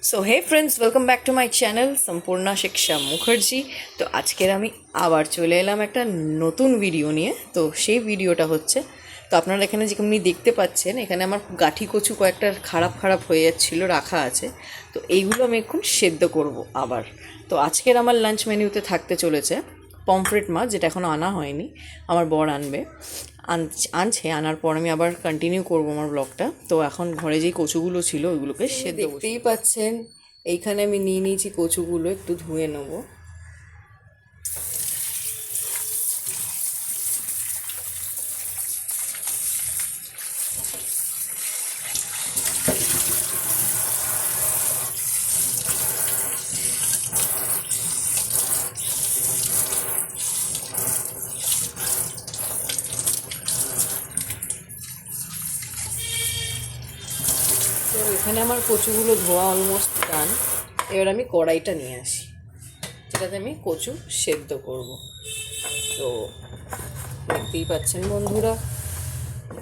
So hey friends, welcome back to my channel Sampurna Shiksha Mukherjee. তো আজকের আমি আবার চলে এলাম একটা নতুন ভিডিও নিয়ে। তো সেই ভিডিওটা হচ্ছে, তো আপনারা এখানে যেমনি দেখতে পাচ্ছেন, এখানে আমার গাঠি কচু কয়েকটা খারাপ খারাপ হয়ে যাচ্ছিলো, রাখা আছে। তো এইগুলো আমি এখন সেদ্ধ করব আবার। তো আজকের আমার লাঞ্চ মেনুতে থাকতে চলেছে পমফ্রেট মাছ, যেটা এখনও আনা হয়নি, আমার বর আনবে, আনছে। আনার পর আমি আবার কন্টিনিউ করব আমার ব্লগটা। তো এখন ঘরে যেই কচুগুলো ছিল ওইগুলোকে সেদ্ধ দেখতেই পাচ্ছেন। এইখানে আমি নিয়ে নিয়েছি কচুগুলো, একটু ধুয়ে নেবো। তো এখানে আমার কচুগুলো ধোয়া অলমোস্ট ডান। এবার আমি কড়াইটা নিয়ে আসি, যেটাতে আমি কচু সেদ্ধ করব। তো দেখতেই পাচ্ছেন বন্ধুরা,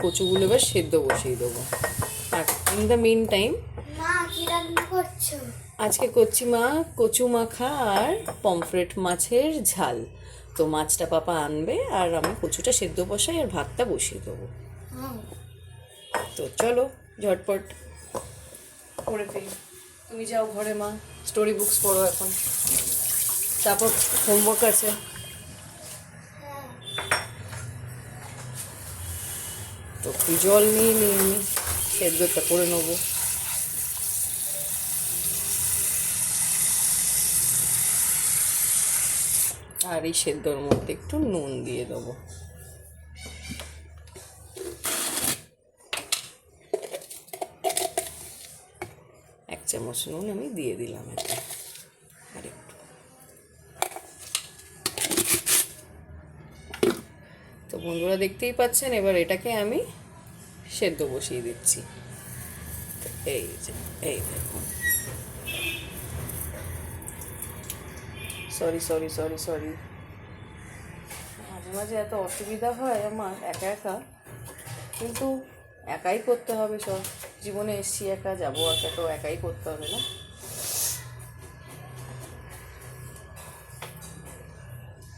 কচুগুলো এবার সেদ্ধ বসিয়ে দেবো। আর ইন দ্য মিন টাইম আজকে করছি মা কচু মাখা আর পমফ্রেট মাছের ঝাল। তো মাছটা পাপা আনবে আর আমি কচুটা সেদ্ধ বসাই আর ভাতটা বসিয়ে দেবো। তো চলো ঝটপট করে ফেলি। তুমি যাও ঘরে মা, স্টোরি বুকস পড়ো এখন, তারপর হোমওয়ার্ক আছে। তো একটু জল নিয়ে আমি সেদ্ধটা করে নেবো। আর এই সেদ্ধর মধ্যে একটু নুন দিয়ে দেবো। এক চামচ নুন আমি দিয়ে দিলাম এতে, আর একটু। তো বন্ধুরা দেখতেই পাচ্ছেন, এবার এটাকে আমি সেদ্ধ বসিয়ে দিচ্ছি। এই যে, এই দেখুন, সরি সরি সরি সরি, মাঝে মাঝে এত অসুবিধা হয় আমার একা একা, কিন্তু একাই করতে হবে সব। জীবনে এসছি একা, যাবো একা, তো একাই করতে হবে না।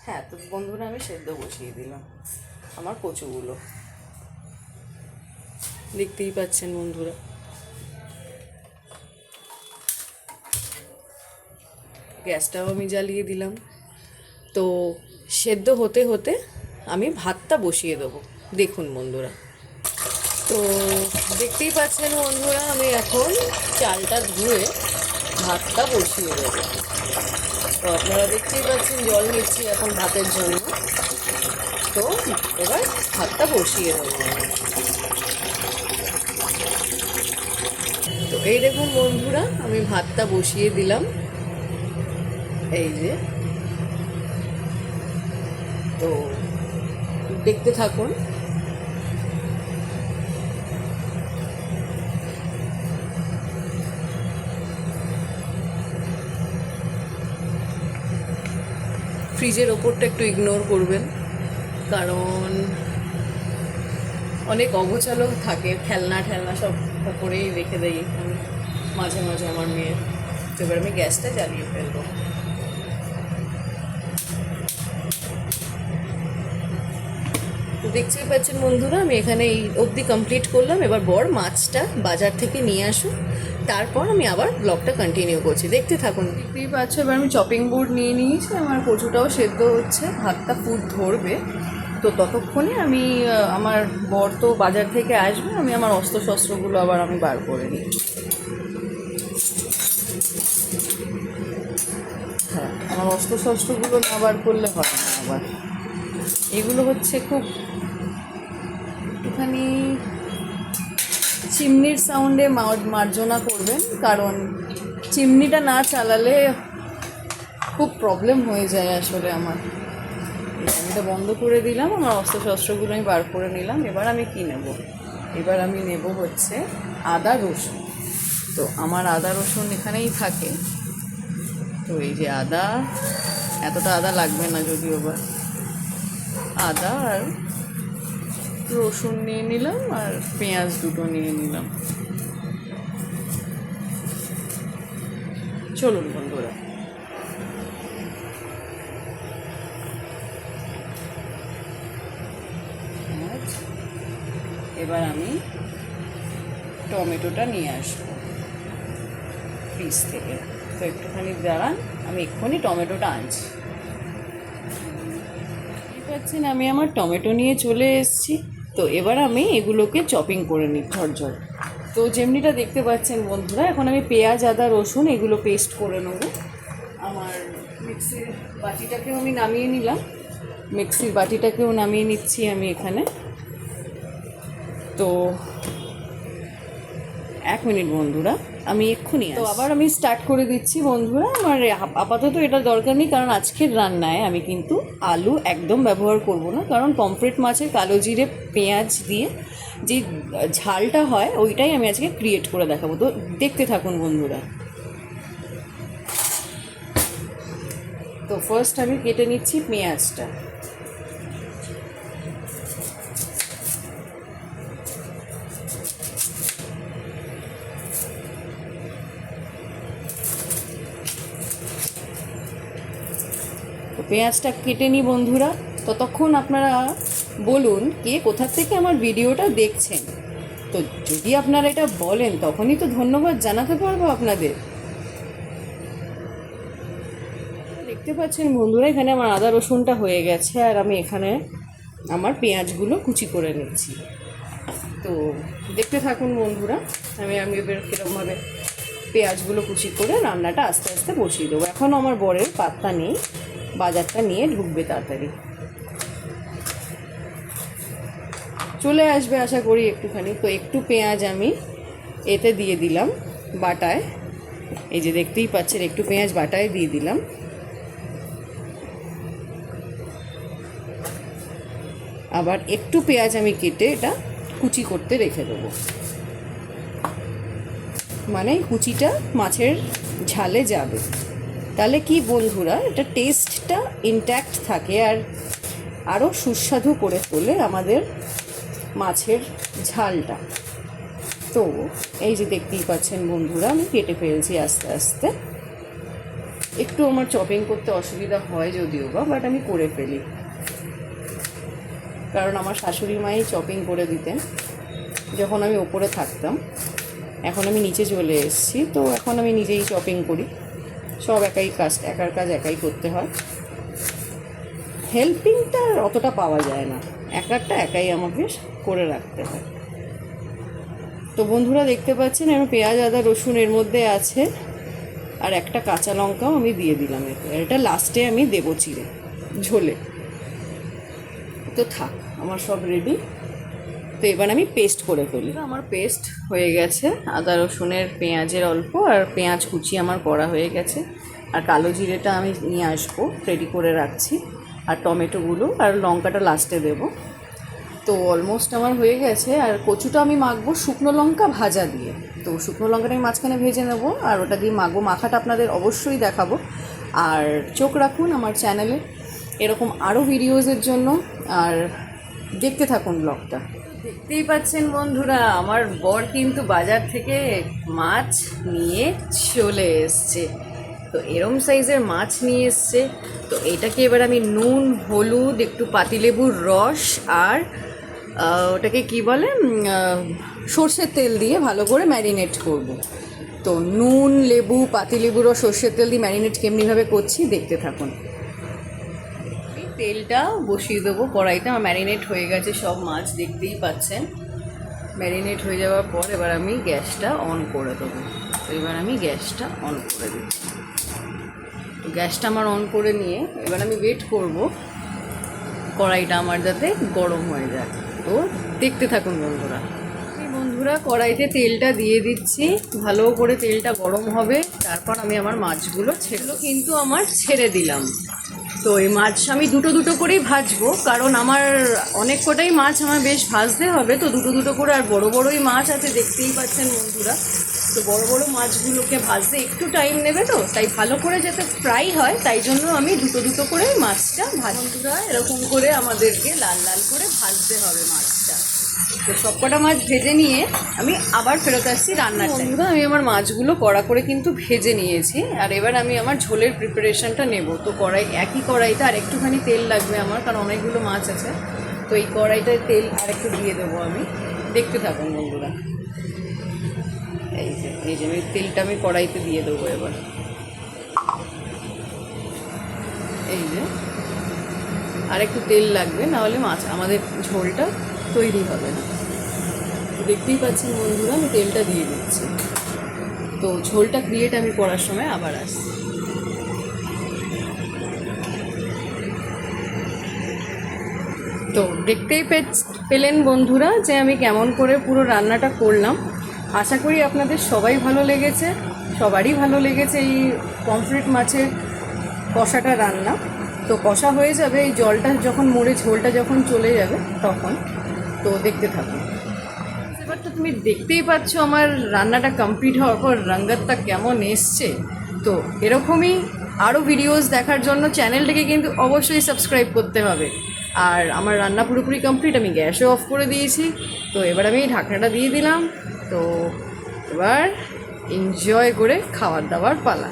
হ্যাঁ, তো বন্ধুরা আমি সেদ্ধ বসিয়ে দিলাম আমার কচুগুলো, দেখতেই পাচ্ছেন বন্ধুরা। গ্যাসটাও আমি জ্বালিয়ে দিলাম। তো সেদ্ধ হতে হতে আমি ভাতটা বসিয়ে দেবো। দেখুন বন্ধুরা, তো দেখতেই পাচ্ছেন বন্ধুরা, আমি এখন চালটা ধুয়ে ভাতটা বসিয়ে দেবো। তো আপনারা দেখতেই পাচ্ছেন জল নিচ্ছি এখন ভাতের জন্য। তো এবার ভাতটা বসিয়ে দেবো আমি। তো এই দেখুন বন্ধুরা, আমি ভাতটা বসিয়ে দিলাম, এই যে। তো দেখতে থাকুন। ফ্রিজের ওপরটা একটু ইগনোর করবেন, কারণ অনেক অগোছালো থাকে, খেলনা ঠেলনা সব ওপরেই রেখে দেয় আমি মাঝে মাঝে আমার মেয়ে। তো এবার আমি গ্যাসটা জ্বালিয়ে ফেলবো। তো দেখতেই পাচ্ছেন বন্ধুরা, আমি এখানে এই অবধি কমপ্লিট করলাম। এবার বর মাছটা বাজার থেকে নিয়ে আসুন, তারপর আমি আবার ব্লগটা কন্টিনিউ করছি, দেখতে থাকুন। দেখতেই পাচ্ছ, এবার আমি চপিং বোর্ড নিয়ে নিয়েছি, আমার কচুটাও সেদ্ধ হচ্ছে, ভাতটা ফুট ধরবে। তো ততক্ষণে আমি আমার বর তো বাজার থেকে আসবে, আমি আমার অস্ত্রশস্ত্রগুলো আবার আমি বার করে নিই। হ্যাঁ, আমার অস্ত্রশস্ত্রগুলো না বার করলে হয় না আবার। এগুলো হচ্ছে খুব একটুখানি চিমনির সাউন্ডে মার্জনা করবেন, কারণ চিমনিটা না চালালে খুব প্রবলেম হয়ে যায় আসলে আমার। এটা বন্ধ করে দিলাম, আমার অস্ত্রশস্ত্রগুলো আমি বার করে নিলাম। এবার আমি কি নেব? এবার আমি নেব হচ্ছে আদা রসুন। তো আমার আদা রসুন এখানেই থাকে। তো এই যে আদা, এতটা আদা লাগবে না যদিও বা, আদা আর রসুন নিয়ে নিলাম, আর পেঁয়াজ দুটো নিয়ে নিলাম। চলুন বন্ধুরা। এবার আমি টমেটোটা নিয়ে আসবো ফ্রিজ থেকে। তো একটুখানি দাঁড়ান, আমি এক্ষুনি টমেটোটা আনছি। দেখতে পাচ্ছেন আমি আমার টমেটো নিয়ে চলে এসেছি। তো এবার আমি এগুলোকে চপিং করে নিই ঝরঝর। তো যেমনিটা দেখতে পাচ্ছেন বন্ধুরা, এখন আমি পেঁয়াজ, আদা, রসুন এগুলো পেস্ট করে নেবো। আমার মিক্সির বাটিটাকেও আমি নামিয়ে নিলাম, মিক্সির বাটিটাকেও নামিয়ে নিচ্ছি আমি এখানে। তো 1 মিনিট বন্ধুরা, আমি এক্ষুনি। তো আবার আমি স্টার্ট করে দিচ্ছি বন্ধুরা। আমার আপাতত এটা দরকার নেই, কারণ আজকের রান্নায় আমি কিন্তু আলু একদম ব্যবহার করব না, কারণ পমফ্রেট মাছের কালো জিরে পেঁয়াজ দিয়ে যে ঝালটা হয় ওইটাই আমি আজকে ক্রিয়েট করে দেখাবো। তো দেখতে থাকুন বন্ধুরা। তো ফার্স্ট আমি কেটে নিচ্ছি পেঁয়াজটা। পেঁয়াজটা কেটে নিই বন্ধুরা। ততক্ষণ আপনারা বলুন কে কোথা থেকে আমার ভিডিওটা দেখছেন। তো যদি আপনারা এটা বলেন তখনই তো ধন্যবাদ জানাতে পারবো আপনাদের। দেখতে পাচ্ছেন বন্ধুরা, এখানে আমার আদা রসুনটা হয়ে গেছে, আর আমি এখানে আমার পেঁয়াজগুলো কুচি করে নিচ্ছি। তো দেখতে থাকুন বন্ধুরা। আমি এবার কীরকমভাবে পেঁয়াজগুলো কুচি করে রান্নাটা আস্তে আস্তে বসিয়ে দেবো। এখনও আমার বরের পাত্তা নেই, বাজারটা নিয়ে ঢুকবে, তাড়াতাড়ি চলে আসবে আশা করি একটুখানি। তো একটু পেঁয়াজ আমি এতে দিয়ে দিলাম বাটায়, এই যে দেখতেই পাচ্ছেন একটু পেঁয়াজ বাটায় দিয়ে দিলাম। আবার একটু পেঁয়াজ আমি কেটে এটা কুচি করতে রেখে দেবো, মানে কুচিটা মাছের ঝালে যাবে। তাহলে কি বন্ধুরা, এটা টেস্টটা ইনট্যাক্ট থাকে আর আরও সুস্বাদু করে তোলে আমাদের মাছের ঝালটা। তো এই যে দেখতেই পাচ্ছেন বন্ধুরা, আমি কেটে ফেলছি আস্তে আস্তে। একটু আমার চপিং করতে অসুবিধা হয় যদিও বাট আমি করে ফেলি, কারণ আমার শাশুড়ি মাই চপিং করে দিতেন যখন আমি ওপরে থাকতাম। এখন আমি নিচে চলে এসেছি, তো এখন আমি নিজেই চপিং করি। সব একার কাজ একাই করতে হয়, হেল্পিংটা অতটা পাওয়া যায় না, একাই আমাকে করে রাখতে হয়। তো বন্ধুরা দেখতে পাচ্ছেন আমি পেঁয়াজ, আদা, রসুন এর মধ্যে আছে, আর একটা কাঁচা লঙ্কাও আমি দিয়ে দিলাম। এটা লাস্টে আমি দেবো চিড়ে ঝোলে। তো থাক, আমার সব রেডি। তো এবার আমি পেস্ট করে ফেলি। আমার পেস্ট হয়ে গেছে, আদা রসুনের পেঁয়াজের অল্প আর পেঁয়াজ কুচি আমার করা হয়ে গেছে। আর কালো জিরেটা আমি নিয়ে আসবো, রেডি করে রাখছি। আর টমেটোগুলো আর লঙ্কাটা লাস্টে দেবো। তো অলমোস্ট আমার হয়ে গেছে। আর কচুটা আমি মাখবো শুকনো লঙ্কা ভাজা দিয়ে। তো শুকনো লঙ্কাটা আমি মাঝখানে ভেজে নেবো আর ওটা দিয়ে মাখবো। মাখাটা আপনাদের অবশ্যই দেখাবো। আর চোখ রাখুন আমার চ্যানেলে এরকম আরও ভিডিওজের জন্য, আর দেখতে থাকুন ব্লগটা। দেখতেই পাচ্ছেন বন্ধুরা, আমার বর কিন্তু বাজার থেকে মাছ নিয়ে চলে এসছে। তো এরম সাইজের মাছ নিয়ে এসছে। তো এটাকে এবার আমি নুন, হলুদ, একটু পাতিলেবুর রস আর ওটাকে কি বলে সর্ষের তেল দিয়ে ভালো করে ম্যারিনেট করব। তো নুন, লেবু, পাতিলেবুর রস, সর্ষের তেল দিয়ে ম্যারিনেট কেমনিভাবে করছি দেখতে থাকুন। তেলটা বসিয়ে দেবো কড়াইতে। আমার ম্যারিনেট হয়ে গেছে সব মাছ, দেখতেই পাচ্ছেন। ম্যারিনেট হয়ে যাওয়ার পর এবার আমি গ্যাসটা অন করে দেবো। তো এবার আমি গ্যাসটা অন করে দিচ্ছি। তো গ্যাসটা আমার অন করে নিয়ে এবার আমি ওয়েট করব কড়াইটা আমার যাতে গরম হয়ে যায়। তো দেখতে থাকুন বন্ধুরা। বন্ধুরা কড়াইতে তেলটা দিয়ে দিচ্ছি, ভালো করে তেলটা গরম হবে, তারপর আমি আমার মাছগুলো কিন্তু আমার ছেড়ে দিলাম। তো এই মাছ আমি দুটো করেই ভাজবো, কারণ আমার অনেক কটাই মাছ আমার বেশ ভাজতে হবে। তো দুটো করে, আর বড়োই মাছ আছে দেখতেই পাচ্ছেন বন্ধুরা। তো বড় মাছগুলোকে ভাজতে একটু টাইম নেবে, তো তাই ভালো করে যাতে ফ্রাই হয় তাই জন্য আমি দুটো করে মাছটা বন্ধুরা এরকম করে আমাদেরকে লাল লাল করে ভাজতে হবে মাছটা। তো সবকটা মাছ ভেজে নিয়ে আমি আবার ফেরত আসছি রান্নার বন্ধুরা। আমি আমার মাছগুলো কড়া করে কিন্তু ভেজে নিয়েছি, আর এবার আমি আমার ঝোলের প্রিপারেশনটা নেব। তো একই কড়াইতে আর একটুখানি তেল লাগবে আমার, কারণ অনেকগুলো মাছ আছে। তো এই কড়াইটায় তেল আর একটু দিয়ে দেবো আমি, দেখতে থাকুন বন্ধুরা। এই যে তেলটা আমি কড়াইতে দিয়ে দেবো এবার। এই যে আর একটু তেল লাগবে, নাহলে মাছ আমাদের ঝোলটা তৈরি হবে না। তো দেখতেই পাচ্ছেন বন্ধুরা, আমি তেলটা দিয়ে দিচ্ছি। তো ঝোলটা ক্রিয়েট আমি করার সময় আবার আসছি। তো দেখতেই পেলেন বন্ধুরা যে আমি কেমন করে পুরো রান্নাটা করলাম। আশা করি আপনাদের সবাই ভালো লেগেছে, সবারই ভালো লেগেছে এই পমফ্রেট মাছের কষাটা রান্না। তো কষা হয়ে যাবে, এই জলটা যখন মরে ঝোলটা যখন চলে যাবে তখন। তো দেখতে থাকুন। এবার তো তুমি দেখতেই পাচ্ছ আমার রান্নাটা কমপ্লিট হওয়ার পর রঙ্গতটা কেমন এসছে। তো এরকমই আরও ভিডিওস দেখার জন্য চ্যানেলটাকে কিন্তু অবশ্যই সাবস্ক্রাইব করতে হবে। আর আমার রান্না পুরোপুরি কমপ্লিট, আমি গ্যাসও অফ করে দিয়েছি। তো এবার আমি ঢাকনাটা দিয়ে দিলাম। তো এবার এনজয় করে খাবার দাবার পালা।